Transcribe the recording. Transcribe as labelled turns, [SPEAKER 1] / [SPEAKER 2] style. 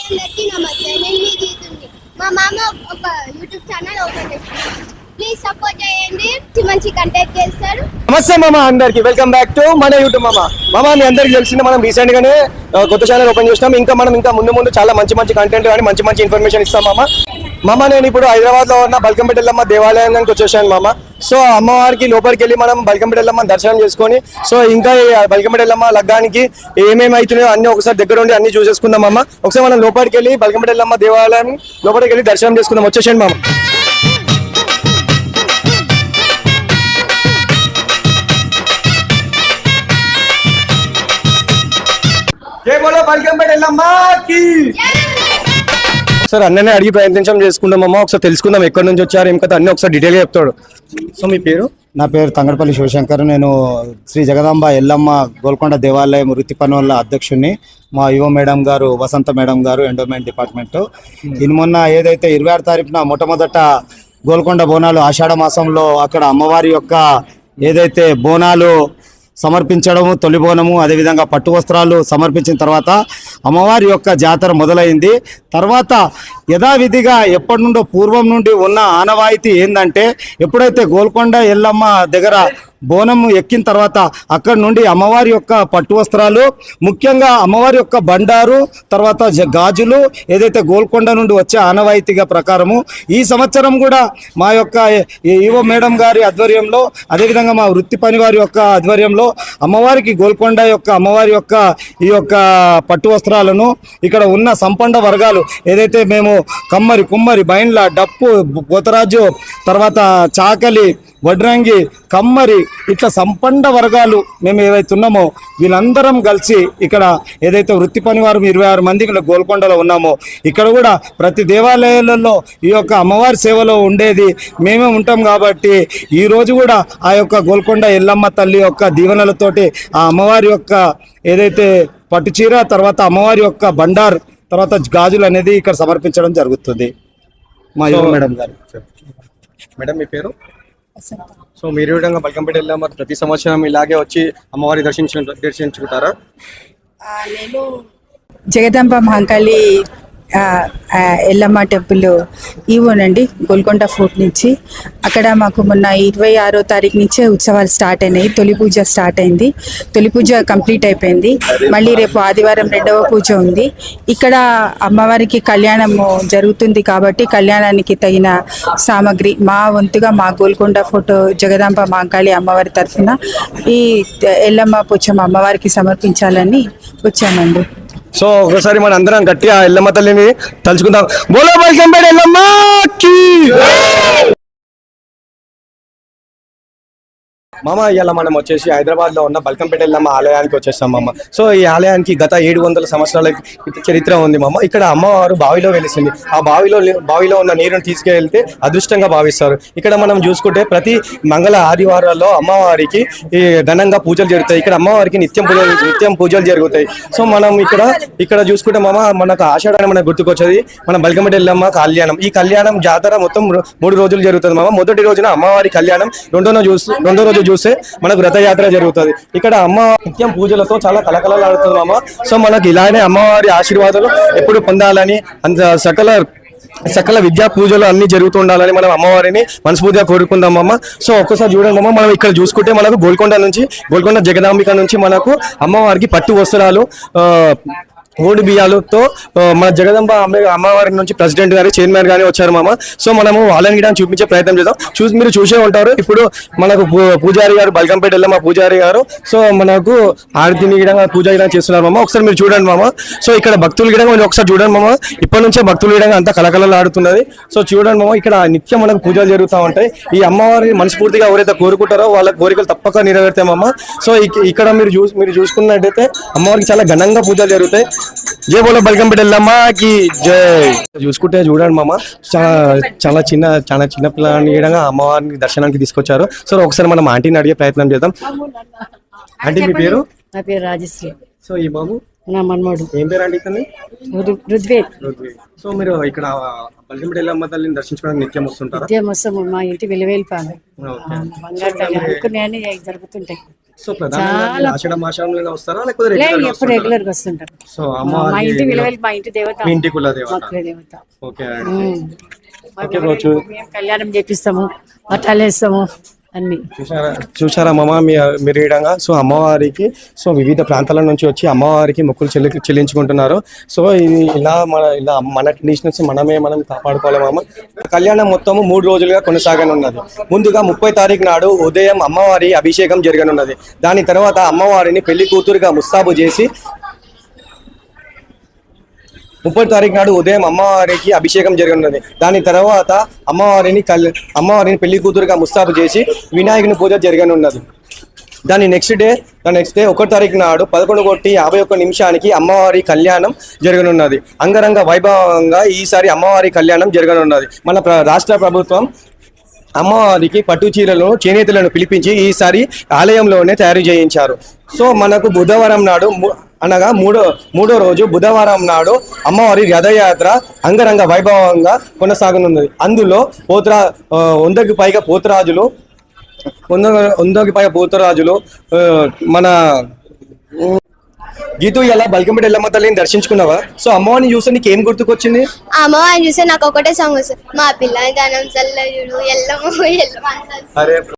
[SPEAKER 1] అందరికీ నమస్తే. నేను మీ గీతుంది. మా మామ ఒక యూట్యూబ్ ఛానల్ ఓపెన్ చేశారు. ప్లీజ్ సపోర్ట్ చేయండి. మంచి కంటెంట్ చేస్తారు.
[SPEAKER 2] నమస్తే మామ, అందరికి వెల్కమ్ బ్యాక్ టు మన యూట్యూబ్. మామ మీ అందరికి తెలిసింది, మనం రీసెంట్ గానే కొత్త ఛానల్ ఓపెన్ చేసినాం. ఇంకా ముందు చాలా మంచి కంటెంట్ కానీ మంచి ఇన్ఫర్మేషన్ ఇస్తాం మామ. నేను ఇప్పుడు హైదరాబాద్ లో ఉన్న బల్కంపేట ఎల్లమ్మ దేవాలయానికి వచ్చేసాను మామ. సో అమ్మవారికి లోపలికి వెళ్ళి మనం బల్కంపేట ఎల్లమ్మ దర్శనం చేసుకొని, సో ఇంకా బల్కంపేట ఎల్లమ్మ లగ్గానికి ఏమేమి అవుతున్నాయో అన్ని ఒకసారి దగ్గర ఉండి అన్ని చూసేసుకుందాం మామ. ఒకసారి మనం లోపలికి వెళ్ళి బల్కంపేట ఎల్లమ్మ దేవాలయం లోపలికి వెళ్ళి దర్శనం చేసుకుందాం. వచ్చేసాను మామ. సార్ అన్ననే అడిగి ప్రయత్నించడం చేసుకుందామమ్మా. ఒకసారి తెలుసుకుందాం ఎక్కడి నుంచి వచ్చారు, ఏం కదా అన్ని ఒకసారి డీటెయిల్గా చెప్తాడు. సో మీ పేరు?
[SPEAKER 3] నా పేరు తంగడపల్లి శివశంకర్. నేను శ్రీ జగదాంబ ఎల్లమ్మ గోల్కొండ దేవాలయం వృత్తి పనుల అధ్యక్షుడిని. మా యువ మేడం గారు వసంత మేడం గారు ఎండోమెంట్ డిపార్ట్మెంట్. మొన్న ఏదైతే 26 తారీఖున మొట్టమొదట గోల్కొండ బోనాలు ఆషాఢ మాసంలో అక్కడ అమ్మవారి యొక్క ఏదైతే బోనాలు సమర్పించడము, తొలి బోనము, అదేవిధంగా పట్టు వస్త్రాలు సమర్పించిన తర్వాత అమ్మవారి యొక్క జాతర మొదలైంది. తర్వాత యథావిధిగా ఎప్పటి నుండో పూర్వం నుండి ఉన్న ఆనవాయితీ ఏంటంటే, ఎప్పుడైతే గోల్కొండ ఎల్లమ్మ దగ్గర బోనము ఎక్కిన తర్వాత అక్కడి నుండి అమ్మవారి యొక్క పట్టు వస్త్రాలు, ముఖ్యంగా అమ్మవారి యొక్క బండారు, తర్వాత గాజులు ఏదైతే గోల్కొండ నుండి వచ్చే ఆనవాయితీగా ప్రకారము ఈ సంవత్సరం కూడా మా యొక్క ఈవో మేడం గారి ఆధ్వర్యంలో, అదేవిధంగా మా వృత్తి పని వారి యొక్క ఆధ్వర్యంలో అమ్మవారికి గోల్కొండ యొక్క అమ్మవారి యొక్క ఈ యొక్క పట్టు వస్త్రాలను ఇక్కడ ఉన్న సంపండ వర్గాలు ఏదైతే మేము కమ్మరి, కుమ్మరి, బైండ్ల, డప్పు, పోతరాజు, తర్వాత చాకలి, వడ్రంగి, కమ్మరి, ఇట్లా సంపండ వర్గాలు మేము ఏవైతే ఉన్నామో వీళ్ళందరం కలిసి ఇక్కడ ఏదైతే వృత్తి పని వారు 26 మంది గోల్కొండలో ఉన్నామో, ఇక్కడ కూడా ప్రతి దేవాలయాలలో ఈ యొక్క అమ్మవారి సేవలో ఉండేది మేమే ఉంటాం. కాబట్టి ఈరోజు కూడా ఆ యొక్క గోల్కొండ ఎల్లమ్మ తల్లి యొక్క దీవెనలతోటి ఆ అమ్మవారి యొక్క ఏదైతే పట్టుచీర, తర్వాత అమ్మవారి యొక్క బండార్, తర్వాత గాజులు అనేది ఇక్కడ సమర్పించడం జరుగుతుంది. మా యువ మేడం గారు.
[SPEAKER 2] మేడం మీ పేరు? సో మీరు విధంగా బల్కంపేట ఎల్లమ్మ ప్రతి సంవత్సరం ఇలాగే వచ్చి అమ్మవారి దర్శించుకుంటారా?
[SPEAKER 4] నేను జగదాంబ మహంకాళి ఎల్లమ్మ టెంపుల్ ఈవోనండి, గోల్కొండ ఫోర్ట్ నుంచి. అక్కడ మాకు మొన్న 26వ తారీఖు నుంచే ఉత్సవాలు స్టార్ట్ అయినాయి. తొలి పూజ స్టార్ట్ అయింది, తొలి పూజ కంప్లీట్ అయిపోయింది. మళ్ళీ రేపు ఆదివారం 2వ పూజ ఉంది. ఇక్కడ అమ్మవారికి కళ్యాణము జరుగుతుంది కాబట్టి కళ్యాణానికి తగిన సామాగ్రి మా వంతుగా మా గోల్కొండ ఫోర్ట్ జగదాంబ మహంకాళి అమ్మవారి తరఫున ఈ ఎల్లమ్మ పుచ్చమ్మ అమ్మవారికి సమర్పించాలని వచ్చామండి.
[SPEAKER 2] సో ఒకసారి మన అందరం గట్టిగా ఎల్లమ్మ తల్లిని తలుచుకుందాం. బోలో బల్కంపేట ఎల్లమ్మకి. మామ ఇవాళ మనం వచ్చేసి హైదరాబాద్ లో ఉన్న బల్కంపేట ఎల్లమ్మ ఆలయానికి వచ్చేస్తాం మామ. సో ఈ ఆలయానికి గత 700 సంవత్సరాల చరిత్ర ఉంది మామ. ఇక్కడ అమ్మవారు బావిలో వెలిసింది. ఆ బావిలో ఉన్న నీరుని తీసుకెళ్తే అదృష్టంగా భావిస్తారు. ఇక్కడ మనం చూసుకుంటే ప్రతి మంగళ ఆదివారాల్లో అమ్మవారికి ఈ ఘనంగా పూజలు జరుగుతాయి. ఇక్కడ అమ్మవారికి నిత్యం పూజలు జరుగుతాయి. సో మనం ఇక్కడ చూసుకుంటే మామ మనకు ఆషాఢాన్ని మనకు గుర్తుకొచ్చేది మన బల్కంపేట ఎల్లమ్మ కళ్యాణం. ఈ కళ్యాణం జాతర మొత్తం 3 రోజులు జరుగుతుంది మామ. మొదటి రోజున అమ్మవారి కళ్యాణం, రెండో రోజు చూస్తే మనకు రథయాత్ర జరుగుతుంది. ఇక్కడ అమ్మవారి నిత్యం పూజలతో చాలా కలకలలాడుతుంది మామ. సో మనకి ఇలానే అమ్మవారి ఆశీర్వాదాలు ఎప్పుడు పొందాలని, అంత సకల విద్యా పూజలు అన్ని జరుగుతూ ఉండాలని మనం అమ్మవారిని మనస్ఫూర్తిగా కోరుకుందాం అమ్మ. సో ఒక్కసారి చూడండి అమ్మ, మనం ఇక్కడ చూసుకుంటే మనకు గోల్కొండ జగదాంబిక నుంచి మనకు అమ్మవారికి పట్టు వస్త్రాలు, ఓడి బియ్యాలతో మన జగదంబ అమ్మవారి నుంచి ప్రెసిడెంట్ గారు, చైర్మన్ గానీ వచ్చారు మామ. సో మనము వాళ్ళని కూడా చూపించే ప్రయత్నం చేద్దాం. మీరు చూసే ఉంటారు. ఇప్పుడు మనకు పూజారి గారు, బల్కంపేట ఎల్లమ్మ పూజారి గారు, సో మనకు ఆరతిని పూజ చేస్తున్నారు మామ. ఒకసారి మీరు చూడండి మామ. సో ఇక్కడ భక్తులు గిడంగా ఒకసారి చూడండి మామ. ఇప్పటి నుంచే భక్తులు గిడంగా అంతా కలకలలాడుతున్నది. సో చూడండి మామ, ఇక్కడ నిత్యం మనకు పూజలు జరుగుతూ ఉంటాయి. ఈ అమ్మవారి మనస్ఫూర్తిగా ఎవరైతే కోరుకుంటారో వాళ్ళ కోరికలు తప్పక నెరవేరుతాయి మామ. సో ఇక్కడ మీరు చూసుకున్నట్టయితే అమ్మవారికి చాలా ఘనంగా పూజలు జరుగుతాయి. జై బోలో బల్కంపేట ఎల్లమ్మకి జై. చూడండి మామ, చాలా చిన్న పిల్లలని అమ్మవారిని దర్శనానికి తీసుకొచ్చారు. సో ఒకసారి మనం ఆంటీని అడిగే ప్రయత్నం చేద్దాం. ఆంటీ మీ పేరు?
[SPEAKER 5] నా పేరు రాజశ్రీ.
[SPEAKER 2] సో ఈ బాబు
[SPEAKER 5] నా మన్మడు.
[SPEAKER 2] ఏం పేరు అండి ఇతని?
[SPEAKER 5] రుద్వేద్.
[SPEAKER 2] సో మీరు ఇక్కడ బల్కంపేట ఎల్లమ్మ తల్లిని దర్శించుకోవడానికి నిత్యం వస్తుంటారా?
[SPEAKER 5] నిత్యం వస్తాము. మా ఇంటి వెలువేలిపాలి బంగారు తల్లి అనుకునే జరుగుతుంటాయి.
[SPEAKER 2] సో ప్రధానంగా మీరు ఆషాఢ మాసంలో వస్తారా లేకపోతే
[SPEAKER 5] లేదు
[SPEAKER 2] రెగ్యులర్
[SPEAKER 5] ఎప్పుడు రెగ్యులర్ గా వస్తుంటారు.
[SPEAKER 2] సో
[SPEAKER 5] మా
[SPEAKER 2] అమ్మవారికి
[SPEAKER 5] ఇంటి విలువలు మా ఇంటి దేవత
[SPEAKER 2] మీ ఇంటి కుల దేవత.
[SPEAKER 5] మా కుల దేవత.
[SPEAKER 2] ఓకే
[SPEAKER 5] ఓకే రోజు మేము కళ్యాణం చేపిస్తాము, పట్టాలు వేస్తాము అన్ని.
[SPEAKER 2] చూసారా అమ్మమ్మ మీరు ఈడంగా సో అమ్మవారికి సో వివిధ ప్రాంతాల నుంచి వచ్చి అమ్మవారికి మొక్కులు చెల్లించుకుంటున్నారు. సో ఇది ఇలా మన ట్రెడిషనల్స్ మనం కాపాడుకోవాలి మామ. కళ్యాణం మొత్తము 3 రోజులుగా కొనసాగనున్నది. ముందుగా 30 తారీఖు నాడు ఉదయం అమ్మవారి అభిషేకం జరగనున్నది. దాని తర్వాత అమ్మవారిని పెళ్లి కూతురుగా ముస్తాబు చేసి 30 తారీఖు నాడు ఉదయం అమ్మవారికి అభిషేకం జరగనున్నది. దాని తర్వాత అమ్మవారిని పెళ్లి కూతురుగా ముస్తాబు చేసి వినాయకుని పూజ జరగనున్నది. దాని నెక్స్ట్ డే 1 తారీఖు నాడు 11:51 అమ్మవారి కళ్యాణం జరగనున్నది. అంగరంగ వైభవంగా ఈసారి అమ్మవారి కళ్యాణం జరగనున్నది. మన రాష్ట్ర ప్రభుత్వం అమ్మవారికి పట్టు చీరలను చేనేతలను పిలిపించి ఈసారి ఆలయంలోనే తయారు చేయించారు. సో మనకు బుధవారం నాడు అనగా మూడో రోజు బుధవారం నాడు అమ్మవారి రథయాత్ర అంగరంగ వైభవంగా కొనసాగనున్నది. అందులో 100కి పైగా పోతరాజులు మన గీతు ఇలా బల్కంపేట ఎల్లమ్మ తల్లిని దర్శించుకున్నావా? సో అమ్మవారిని చూస్తే నీకు ఏం గుర్తుకొచ్చింది?
[SPEAKER 1] అమ్మవారిని చూస్తే నాకు ఒకటే సాంగ్ వస్తుంది, మా పిల్లని దానం చల్లయుడు ఎల్లమ్మ ఎల్లమ్మ.
[SPEAKER 2] అరే